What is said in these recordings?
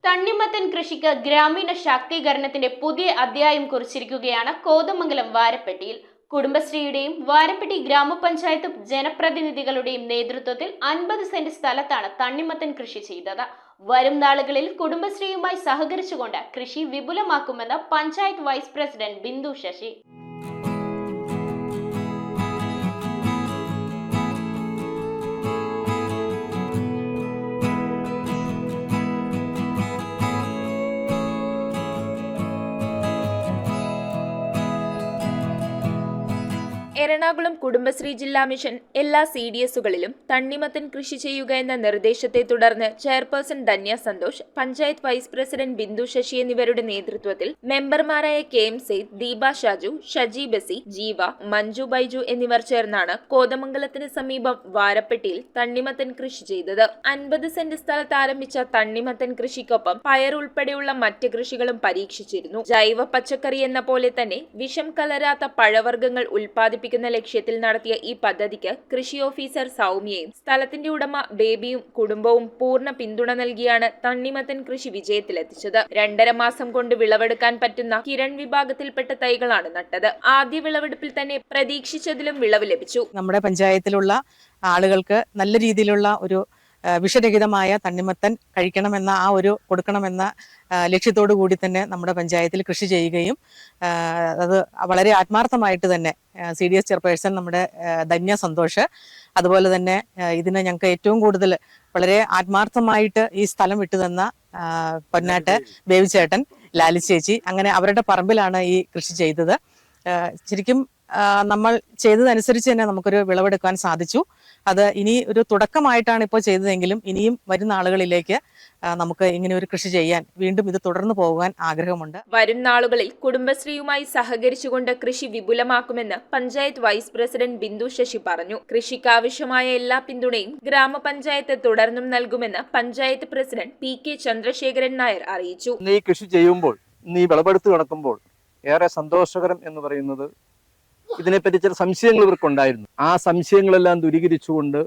തണ്ണിമത്തൻ കൃഷിക്ക് ഗ്രാമീണ ശാക്തീകരണത്തിന്റെ പുതിയ അധ്യായം കുറിച്ചിരിക്കുകയാണ് കോതമംഗലം വാരപ്പെട്ടിയിൽ. കുടുംബശ്രീയുടെയും വാരപ്പെട്ടി ഗ്രാമപഞ്ചായത്ത് ജനപ്രതിനിധികളുടെയും നേതൃത്വത്തിൽ 50 സെന്റ് സ്ഥലത്താണ് തണ്ണിമത്തൻ കൃഷി ചെയ്തത്. വരും നാളുകളിൽ കുടുംബശ്രീയുമായി സഹകരിച്ചുകൊണ്ട് കൃഷി വിപുലമാക്കുമെന്ന് പഞ്ചായത്ത് വൈസ് പ്രസിഡന്റ് ബിന്ദു ശശി. എറണാകുളം കുടുംബശ്രീ ജില്ലാ മിഷൻ എല്ലാ CDSകളിലും തണ്ണിമത്തൻ കൃഷി ചെയ്യുക എന്ന നിർദ്ദേശത്തെ തുടർന്ന് chairperson Dhanya Santhosh, panchayat vice president Bindu Sasi എന്നിവരുടെ നേതൃത്വത്തിൽ മെമ്പർമാരായ KM സെയ്ദ്, ദീപ ഷാജു, ഷജി ബസി, ജീവ, മഞ്ജു ബൈജു എന്നിവർ ചേർന്നാണ് കോതമംഗലത്തിന് സമീപം വാരപ്പെട്ടിയിൽ തണ്ണിമത്തൻ കൃഷി ചെയ്തത്. 50 സെന്റ് സ്ഥലത്ത് ആരംഭിച്ച തണ്ണിമത്തൻ കൃഷിക്കൊപ്പം പയർ ഉൾപ്പെടെയുള്ള മറ്റ് കൃഷികളും പരീക്ഷിച്ചിരുന്നു. ജൈവ പച്ചക്കറി എന്ന പോലെ തന്നെ വിഷം കലരാത്ത പഴവർഗ്ഗങ്ങൾ ഉൽപ്പാദിപ്പിക്കുന്ന ലക്ഷ്യത്തിൽ നടത്തിയ ഈ പദ്ധതിക്ക് കൃഷി ഓഫീസർ സൗമ്യയും സ്ഥലത്തിന്റെ ഉടമ ബേബിയും കുടുംബവും പൂർണ്ണ പിന്തുണ നൽകിയാണ് തണ്ണിമത്തൻ കൃഷി വിജയത്തിലെത്തിച്ചത്. 2.5 മാസം കൊണ്ട് വിളവെടുക്കാൻ പറ്റുന്ന കിരൺ വിഭാഗത്തിൽപ്പെട്ട തൈകളാണ് നട്ടത്. ആദ്യ വിളവെടുപ്പിൽ തന്നെ പ്രതീക്ഷിച്ചതിലും വിളവ് ലഭിച്ചു. നമ്മുടെ പഞ്ചായത്തിലുള്ള ആളുകൾക്ക് നല്ല രീതിയിലുള്ള ഒരു വിഷരഹിതമായ തണ്ണിമത്തൻ കഴിക്കണമെന്ന കൊടുക്കണമെന്ന ലക്ഷ്യത്തോടു കൂടി തന്നെ നമ്മുടെ പഞ്ചായത്തിൽ കൃഷി ചെയ്യുകയും അത് വളരെ ആത്മാർത്ഥമായിട്ട് തന്നെ CDS ചെയർപേഴ്സൺ നമ്മുടെ ധന്യ സന്തോഷ്, അതുപോലെ തന്നെ ഇതിന് ഞങ്ങൾക്ക് ഏറ്റവും കൂടുതൽ വളരെ ആത്മാർത്ഥമായിട്ട് ഈ സ്ഥലം വിട്ടുതന്ന പൊന്നാട്ട് ബേബിച്ചേട്ടൻ, ലാലി ചേച്ചി, അങ്ങനെ അവരുടെ പറമ്പിലാണ് ഈ കൃഷി ചെയ്തത്. ശരിക്കും നമ്മൾ ചെയ്തതനുസരിച്ച് തന്നെ നമുക്കൊരു വിളവെടുക്കാൻ സാധിച്ചു. അത് ഇനി ഒരു തുടക്കമായിട്ടാണ് ഇപ്പോൾ ചെയ്തതെങ്കിലും ഇനിയും വരുന്ന ആളുകളിലേക്ക് നമുക്ക് ഇങ്ങനെ ഒരു കൃഷി ചെയ്യാൻ വീണ്ടും ഇത് തുടർന്നു പോകാൻ ആഗ്രഹമുണ്ട്. വരും നാളുകളിൽ കുടുംബശ്രീയുമായി സഹകരിച്ചുകൊണ്ട് കൃഷി വിപുലമാക്കുമെന്ന് പഞ്ചായത്ത് വൈസ് പ്രസിഡന്റ് ബിന്ദു ശശി പറഞ്ഞു. കൃഷിക്കാവശ്യമായ എല്ലാ പിന്തുണയും ഗ്രാമപഞ്ചായത്ത് തുടർന്നും നൽകുമെന്ന് പഞ്ചായത്ത് പ്രസിഡന്റ് PK ചന്ദ്രശേഖരൻ നായർ അറിയിച്ചു. ഈ കൃഷി ചെയ്യുമ്പോൾ, ഈ വിളവെടുത്ത് നടക്കുമ്പോൾ ഏറെ സന്തോഷകരം എന്ന് പറയുന്നത് ഇതിനെപ്പറ്റി ചില സംശയങ്ങൾ ഇവർക്കുണ്ടായിരുന്നു. ആ സംശയങ്ങളെല്ലാം ദൂരീകരിച്ചുകൊണ്ട്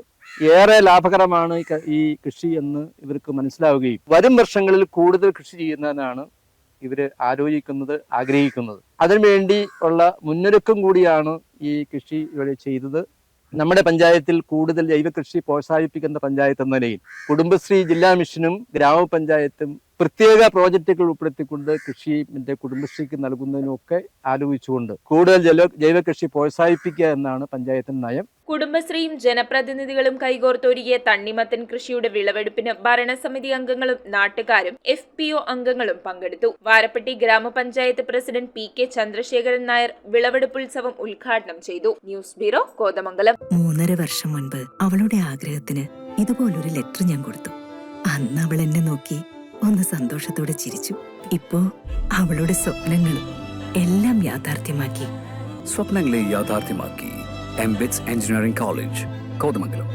ഏറെ ലാഭകരമാണ് ഈ കൃഷി എന്ന് ഇവർക്ക് മനസ്സിലാവുകയും വരും വർഷങ്ങളിൽ കൂടുതൽ കൃഷി ചെയ്യുന്നതിനാണ് ഇവര് ആലോചിക്കുന്നത്, ആഗ്രഹിക്കുന്നത്. അതിനുവേണ്ടി ഉള്ള മുന്നൊരുക്കം കൂടിയാണ് ഈ കൃഷി ഇവിടെ ചെയ്തത്. നമ്മുടെ പഞ്ചായത്തിൽ കൂടുതൽ ജൈവ കൃഷി പ്രോത്സാഹിപ്പിക്കുന്ന പഞ്ചായത്ത് എന്ന നിലയിൽ കുടുംബശ്രീ ജില്ലാ മിഷനും ഗ്രാമപഞ്ചായത്തും പ്രത്യേക പ്രോജക്റ്റുകൾ ഉൾപ്പെടുത്തിക്കൊണ്ട് കൃഷി കുടുംബശ്രീക്ക് നൽകുന്നതിനൊക്കെ ആലോചിച്ചുകൊണ്ട് കൂടുതൽ ജൈവ കൃഷി പ്രോത്സാഹിപ്പിക്കുക എന്നാണ് പഞ്ചായത്തിന്റെ നയം. കുടുംബശ്രീയും ജനപ്രതിനിധികളും കൈകോർത്തൊരുക്കിയ തണ്ണിമത്തൻ കൃഷിയുടെ വിളവെടുപ്പിന് ഭരണസമിതി അംഗങ്ങളും നാട്ടുകാരും FPO അംഗങ്ങളും പങ്കെടുത്തു. വാരപ്പെട്ടി ഗ്രാമപഞ്ചായത്ത് പ്രസിഡന്റ് PK ചന്ദ്രശേഖരൻ നായർ വിളവെടുപ്പുത്സവം ഉദ്ഘാടനം ചെയ്തു. News bureau, Kothamangalam. 3.5 വർഷം മുൻപ് അവളുടെ ആഗ്രഹത്തിന് ഇതുപോലൊരു ലെറ്റർ ഞാൻ കൊടുത്തു. അന്ന് അവൾ എന്നെ നോക്കി ഒന്ന് സന്തോഷത്തോടെ ചിരിച്ചു. ഇപ്പോ അവളുടെ സ്വപ്നങ്ങളും എല്ലാം യാഥാർത്ഥ്യമാക്കി. സ്വപ്നങ്ങളെ യാഥാർത്ഥ്യമാക്കി MBITS എഞ്ചിനീയറിംഗ് കോളേജ്, കോതമംഗലം.